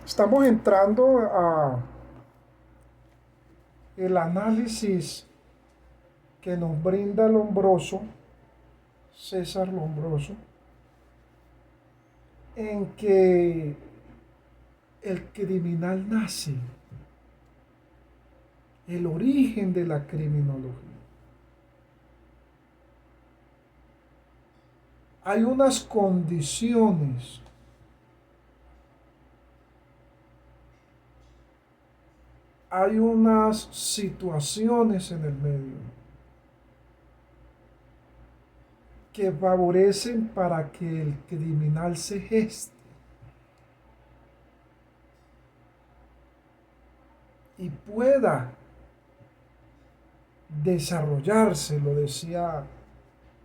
Estamos entrando a el análisis que nos brinda Lombroso, César Lombroso, en que el criminal nace, el origen de la criminología. Hay unas condiciones, hay unas situaciones en el medio que favorecen para que el criminal se geste y pueda desarrollarse, lo decía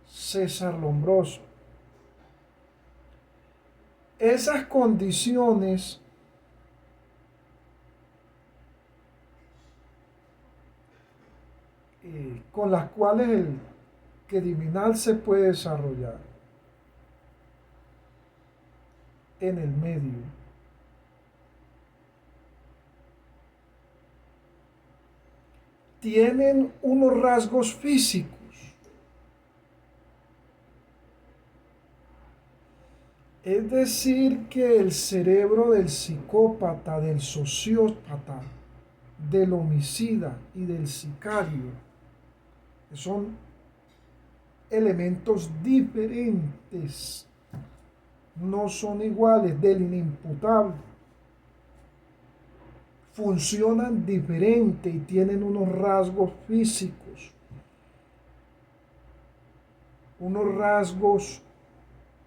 César Lombroso. Esas condiciones con las cuales el criminal se puede desarrollar en el medio tienen unos rasgos físicos. Es decir, que el cerebro del psicópata, del sociópata, del homicida y del sicario son elementos diferentes, no son iguales, del inimputable. Funcionan diferente y tienen unos rasgos físicos, unos rasgos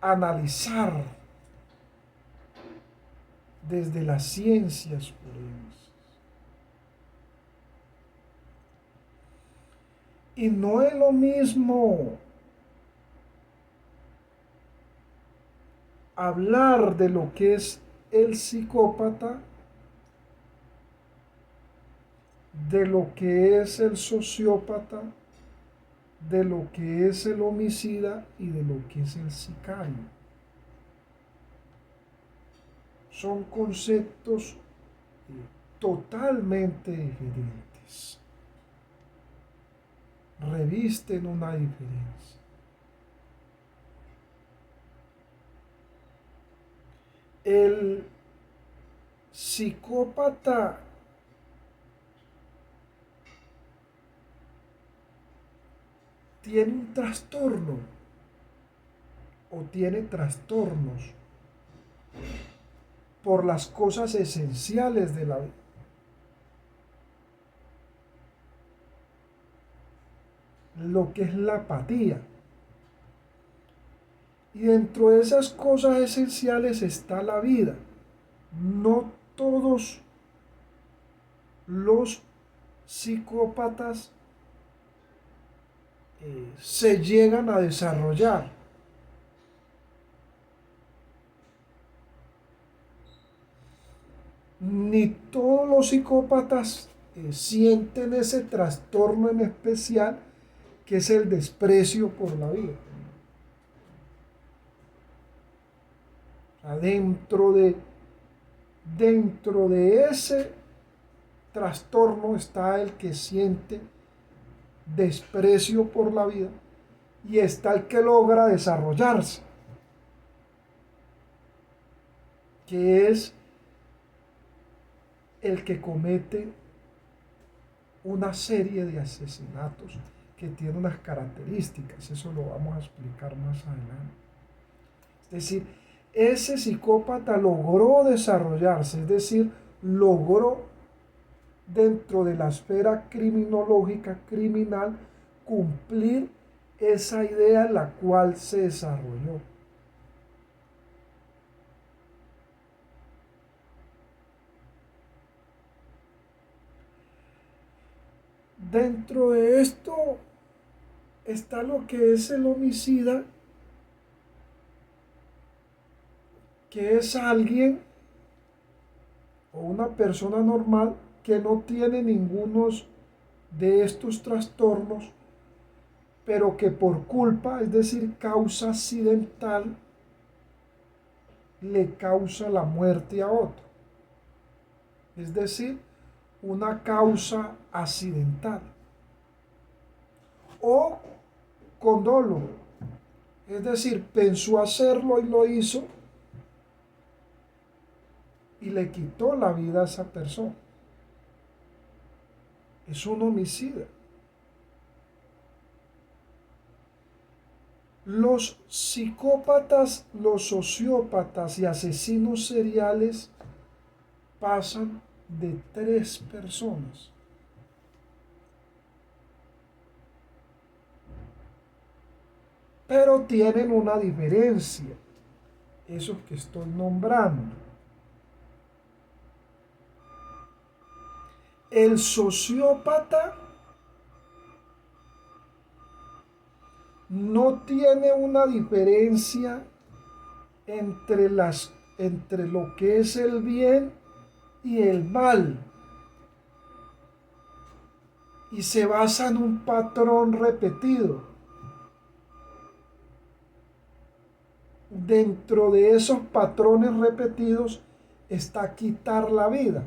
a analizar desde las ciencias forenses. Y no es lo mismo hablar de lo que es el psicópata, de lo que es el sociópata, de lo que es el homicida y de lo que es el sicario. Son conceptos totalmente diferentes. Revisten una diferencia. El psicópata tiene un trastorno o tiene trastornos por las cosas esenciales de la vida. Lo que es la apatía. Y dentro de esas cosas esenciales está la vida. No todos los psicópatas se llegan a desarrollar. Ni todos los psicópatas sienten ese trastorno en especial que es el desprecio por la vida. O sea, dentro de ese trastorno está el que siente desprecio por la vida y está el que logra desarrollarse, que es el que comete una serie de asesinatos que tiene unas características, eso lo vamos a explicar más adelante. Es decir, ese psicópata logró desarrollarse, es decir, logró dentro de la esfera criminológica, criminal, cumplir esa idea en la cual se desarrolló. Dentro de esto está lo que es el homicida, que es alguien o una persona normal que no tiene ninguno de estos trastornos, pero que por culpa, es decir, causa accidental, le causa la muerte a otro. es decir, una causa accidental, o con dolo, es decir, pensó hacerlo y lo hizo y le quitó la vida a esa persona. Es un homicida. Los psicópatas, los sociópatas y asesinos seriales pasan de 3 personas. Pero tienen una diferencia, esos que estoy nombrando. El sociópata no tiene una diferencia entre lo que es el bien y el mal, y se basa en un patrón repetido. Dentro de esos patrones repetidos está quitar la vida,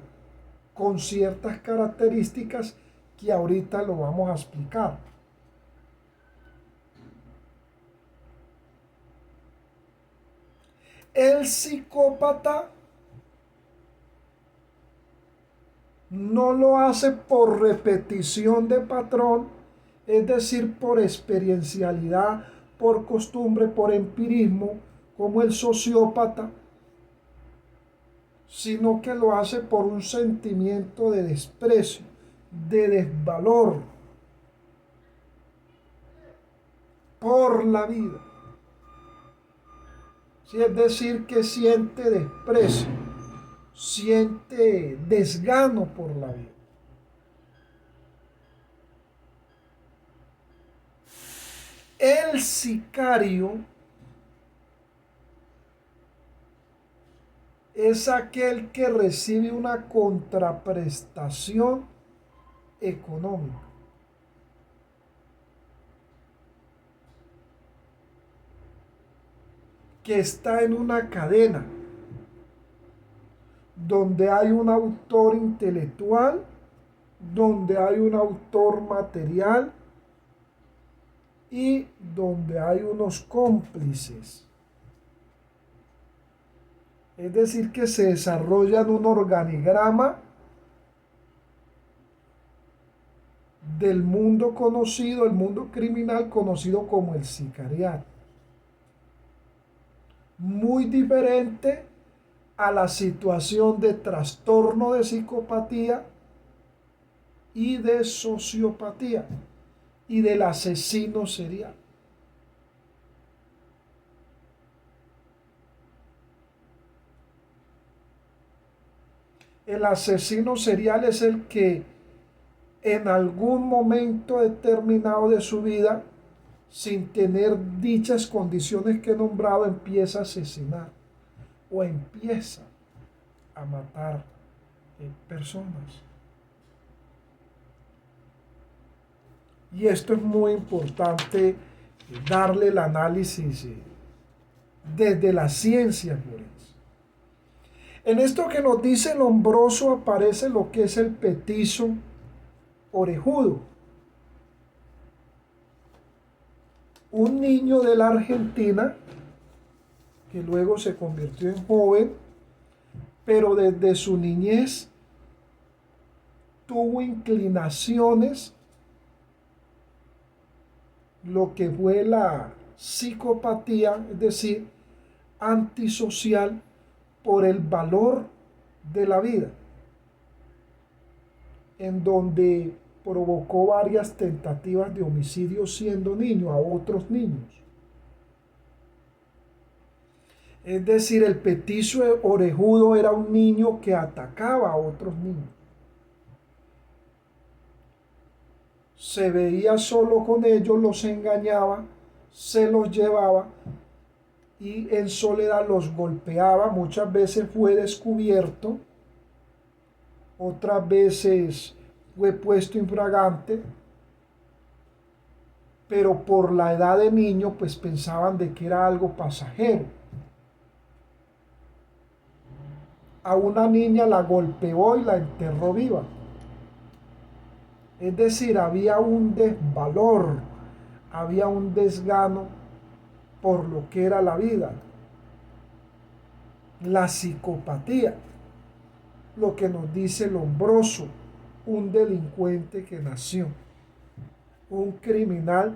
con ciertas características que ahorita lo vamos a explicar. El psicópata no lo hace por repetición de patrón, es decir, por experiencialidad, por costumbre, por empirismo, como el sociópata, sino que lo hace por un sentimiento de desprecio, de desvalor por la vida. Sí, es decir, que siente desprecio, siente desgano por la vida. El sicario es aquel que recibe una contraprestación económica, que está en una cadena donde hay un autor intelectual, donde hay un autor material y donde hay unos cómplices. Es decir, que se desarrolla en un organigrama del mundo conocido, el mundo criminal conocido como el sicariato. Muy diferente a la situación de trastorno de psicopatía y de sociopatía y del asesino serial. El asesino serial es el que en algún momento determinado de su vida, sin tener dichas condiciones que he nombrado, empieza a asesinar o empieza a matar personas. Y esto es muy importante, darle el análisis desde la ciencia forense. En esto que nos dice Lombroso aparece lo que es el petizo orejudo. Un niño de la Argentina que luego se convirtió en joven, pero desde su niñez tuvo inclinaciones, lo que fue la psicopatía, es decir, antisocial, por el valor de la vida, en donde provocó varias tentativas de homicidio siendo niño a otros niños. Es decir, el petizo orejudo era un niño que atacaba a otros niños. Se veía solo con ellos, los engañaba, se los llevaba y en soledad los golpeaba. Muchas veces fue descubierto, otras veces fue puesto infragante, pero por la edad de niño pues pensaban de que era algo pasajero. a una niña la golpeó y la enterró viva. Es decir, había un desvalor, había un desgano por lo que era la vida. La psicopatía, lo que nos dice Lombroso, un delincuente que nació, un criminal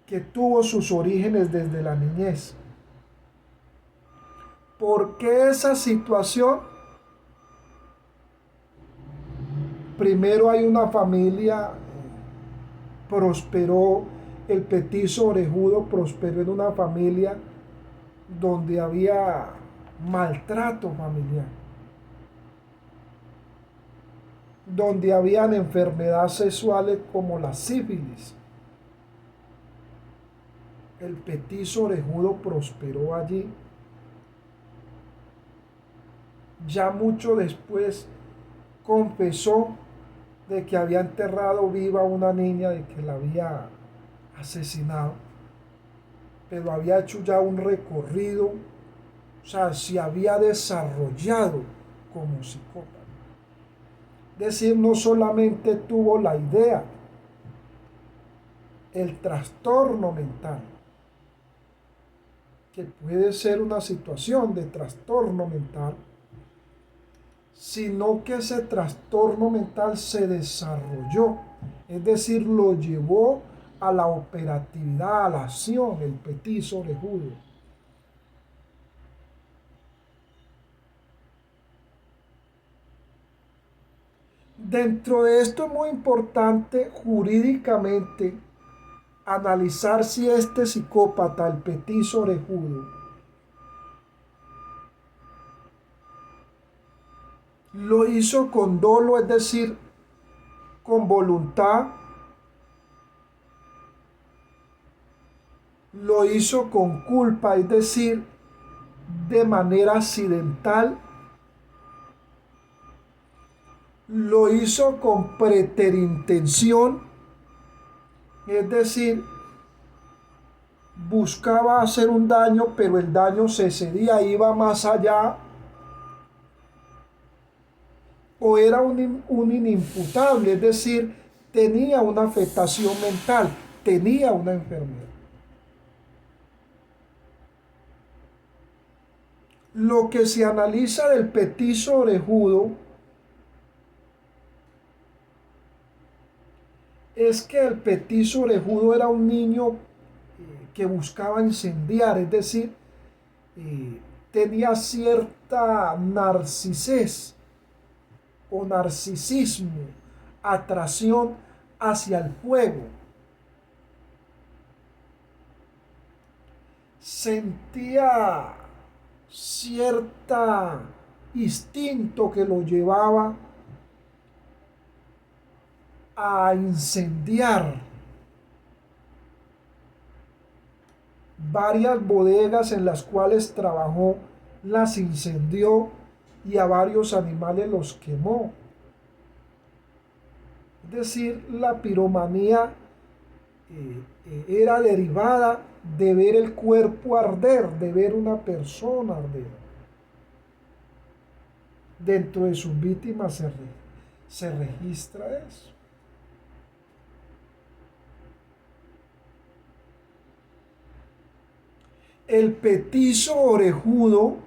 que tuvo sus orígenes desde la niñez. ¿Por qué esa situación? Primero hay una familia, prosperó, el petiso orejudo prosperó en una familia donde había maltrato familiar, donde habían enfermedades sexuales como la sífilis. El petiso orejudo prosperó allí. Ya mucho después confesó de que había enterrado viva a una niña, de que la había asesinado, pero había hecho ya un recorrido, o sea, se había desarrollado como psicópata. Es decir, no solamente tuvo la idea, el trastorno mental, que puede ser una situación de trastorno mental, sino que ese trastorno mental se desarrolló, es decir, lo llevó a la operatividad, a la acción, el petiso orejudo. Dentro de esto es muy importante jurídicamente analizar si este psicópata, el petiso orejudo, lo hizo con dolo, es decir, con voluntad, lo hizo con culpa, es decir, de manera accidental, lo hizo con preterintención, es decir, buscaba hacer un daño, pero el daño se excedía, iba más allá, o era un inimputable, es decir, tenía una afectación mental, tenía una enfermedad. Lo que se analiza del petiso orejudo es que el petiso orejudo era un niño que buscaba incendiar, es decir, tenía cierta narcisez o narcisismo, atracción hacia el fuego. Sentía cierta instinto que lo llevaba a incendiar varias bodegas en las cuales trabajó, las incendió y a varios animales los quemó. Es decir, la piromanía era derivada de ver el cuerpo arder, de ver una persona arder. Dentro de sus víctimas se registra eso. El petiso orejudo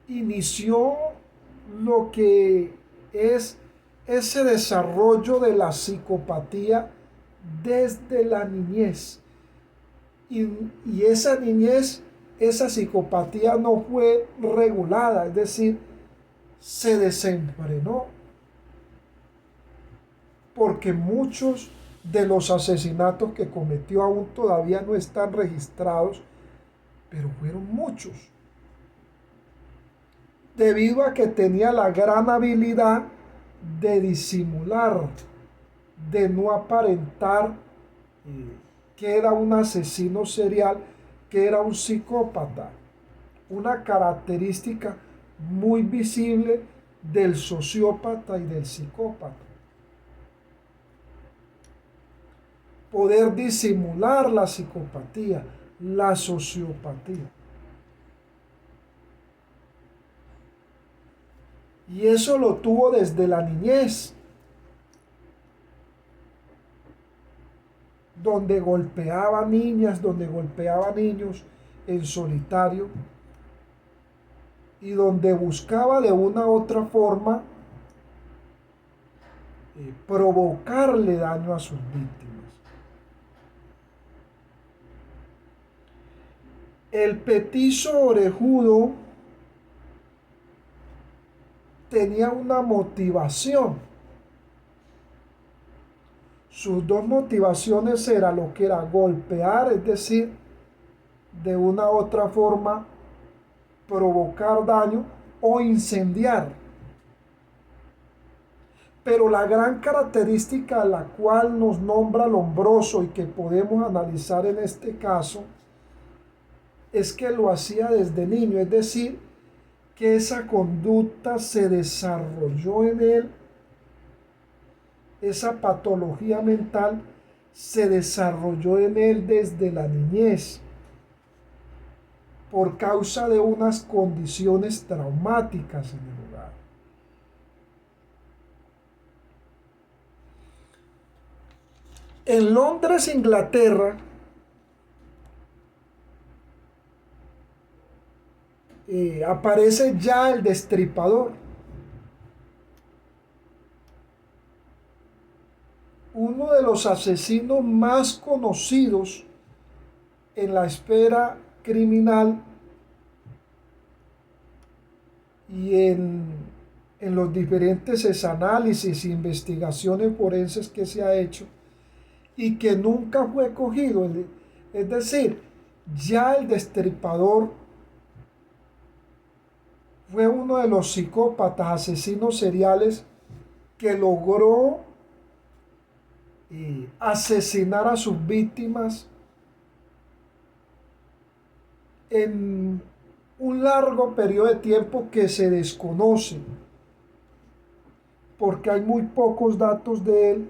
inició lo que es ese desarrollo de la psicopatía desde la niñez. Y esa niñez, esa psicopatía no fue regulada, es decir, se desenfrenó. Porque muchos de los asesinatos que cometió aún todavía no están registrados, pero fueron muchos. Debido a que tenía la gran habilidad de disimular, de no aparentar que era un asesino serial, que era un psicópata. Una característica muy visible del sociópata y del psicópata. Poder disimular la psicopatía, la sociopatía. Y eso lo tuvo desde la niñez, donde golpeaba niñas, donde golpeaba niños en solitario y donde buscaba de una u otra forma provocarle daño a sus víctimas. El petizo orejudo tenía una motivación. Sus dos motivaciones eran lo que era golpear, es decir, de una u otra forma provocar daño o incendiar. Pero la gran característica a la cual nos nombra Lombroso y que podemos analizar en este caso es que lo hacía desde niño, es decir, que esa conducta se desarrolló en él, esa patología mental se desarrolló en él desde la niñez por causa de unas condiciones traumáticas en el hogar. En Londres, Inglaterra, aparece ya el Destripador, uno de los asesinos más conocidos en la esfera criminal y en los diferentes análisis e investigaciones forenses que se ha hecho y que nunca fue cogido. Es decir, ya el Destripador fue uno de los psicópatas, asesinos seriales que logró asesinar a sus víctimas en un largo periodo de tiempo que se desconoce, porque hay muy pocos datos de él,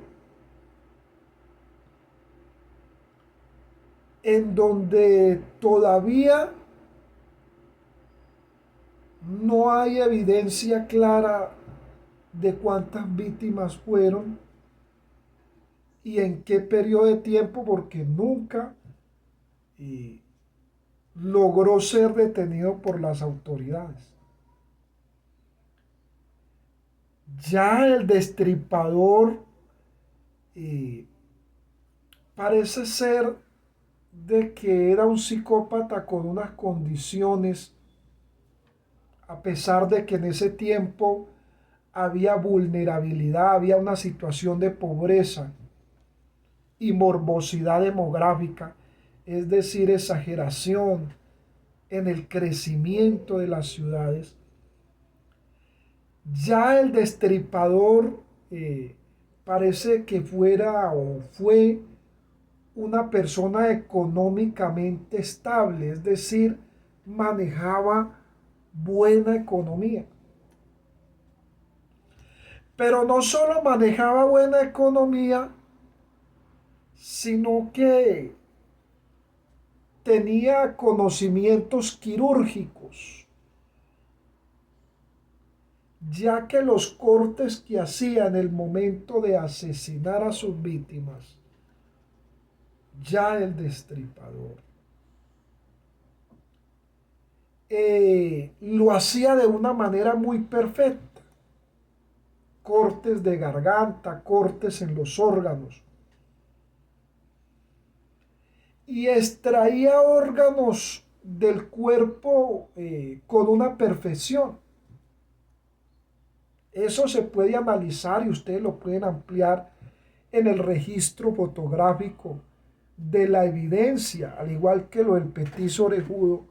en donde todavía no hay evidencia clara de cuántas víctimas fueron y en qué periodo de tiempo, porque nunca logró ser detenido por las autoridades. Ya el Destripador parece ser de que era un psicópata con unas condiciones, a pesar de que en ese tiempo había vulnerabilidad, había una situación de pobreza y morbosidad demográfica, es decir, exageración en el crecimiento de las ciudades. Ya el Destripador parece que fuera o fue una persona económicamente estable, es decir, manejaba buena economía. Pero no solo manejaba buena economía, sino que tenía conocimientos quirúrgicos, ya que los cortes que hacía en el momento de asesinar a sus víctimas, ya el Destripador lo hacía de una manera muy perfecta. Cortes de garganta, cortes en los órganos. Y extraía órganos del cuerpo con una perfección. Eso se puede analizar y ustedes lo pueden ampliar en el registro fotográfico de la evidencia, al igual que lo del petiso orejudo,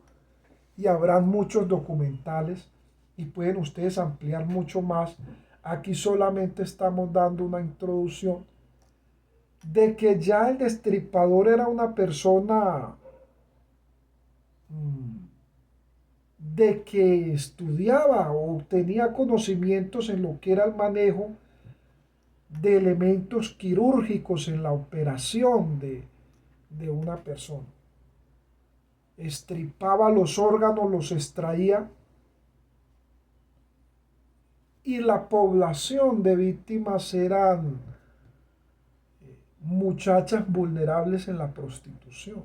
y habrán muchos documentales y pueden ustedes ampliar mucho más. Aquí solamente estamos dando una introducción de que ya el Destripador era una persona de que estudiaba o tenía conocimientos en lo que era el manejo de elementos quirúrgicos en la operación de una persona. Estripaba los órganos, los extraía y la población de víctimas eran muchachas vulnerables en la prostitución,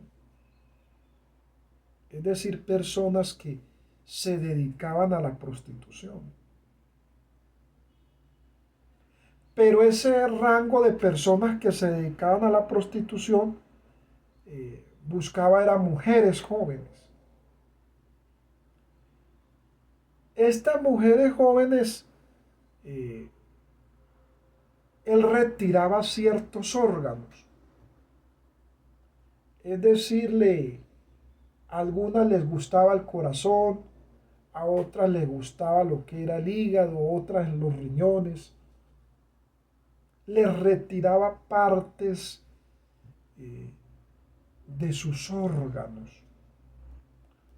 es decir, personas que se dedicaban a la prostitución. Pero ese rango de personas que se dedicaban a la prostitución buscaba eran mujeres jóvenes. Estas mujeres jóvenes, eh, él retiraba ciertos órganos, es decir, a algunas les gustaba el corazón, a otras les gustaba lo que era el hígado, otras los riñones, les retiraba partes de sus órganos,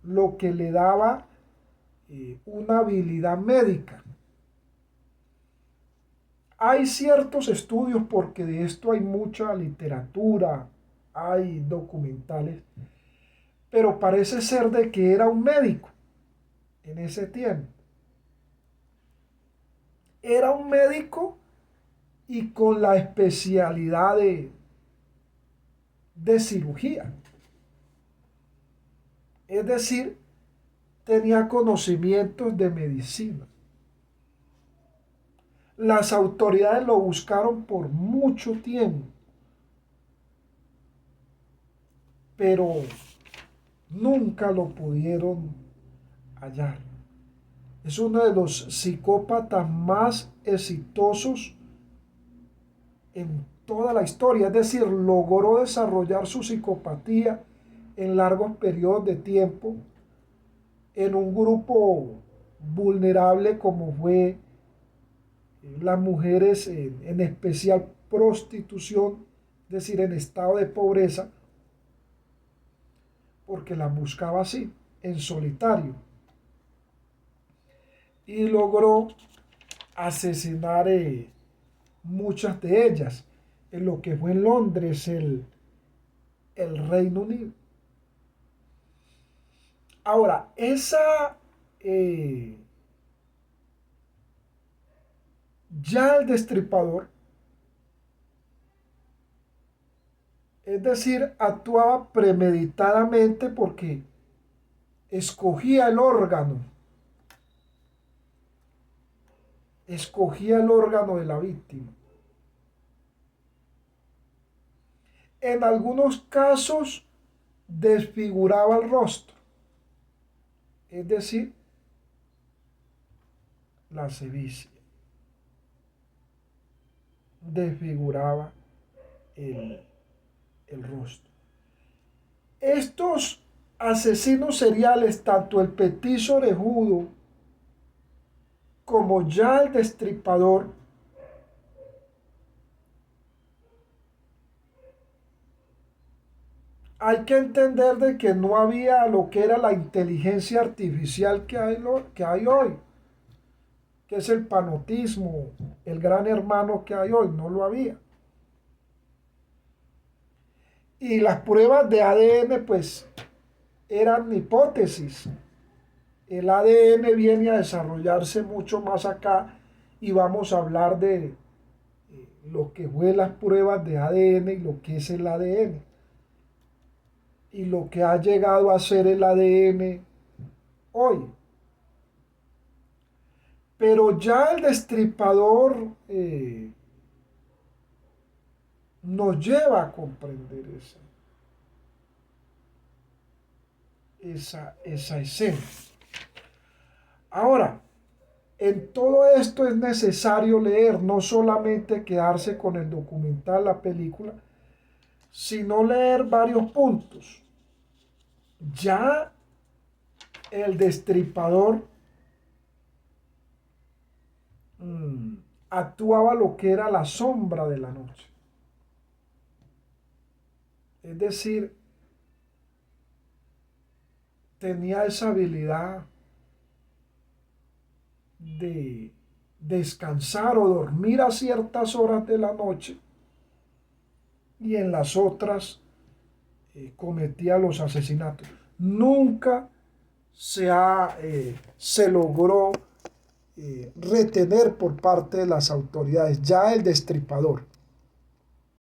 lo que le daba una habilidad médica. Hay ciertos estudios, porque de esto hay mucha literatura, hay documentales, pero parece ser de que era un médico en ese tiempo. Era un médico y con la especialidad de cirugía. Es decir, tenía conocimientos de medicina. Las autoridades lo buscaron por mucho tiempo, pero nunca lo pudieron hallar. Es uno de los psicópatas más exitosos en toda la historia, es decir, logró desarrollar su psicopatía en largos periodos de tiempo en un grupo vulnerable como fue las mujeres, en especial prostitución, es decir, en estado de pobreza, porque las buscaba así, en solitario, y logró asesinar muchas de ellas en lo que fue en Londres, el Reino Unido. Ahora, ya el destripador, es decir, actuaba premeditadamente porque escogía el órgano de la víctima. En algunos casos desfiguraba el rostro, es decir, la sevicia, desfiguraba el, el rostro. Estos asesinos seriales, tanto el petiso orejudo como ya el destripador, hay que entender de que no había lo que era la inteligencia artificial que hay hoy, que es el panotismo, el gran hermano que hay hoy, no lo había. Y las pruebas de ADN pues eran hipótesis. El ADN viene a desarrollarse mucho más acá y vamos a hablar de lo que fue las pruebas de ADN y lo que es el ADN y lo que ha llegado a ser el ADN hoy. Pero ya el destripador nos lleva a comprender esa escena. Ahora, en todo esto es necesario leer, no solamente quedarse con el documental, la película, sino leer varios puntos. Ya el destripador actuaba lo que era la sombra de la noche. Es decir, tenía esa habilidad de descansar o dormir a ciertas horas de la noche y en las otras cometía los asesinatos. Nunca se logró retener por parte de las autoridades. Ya el destripador,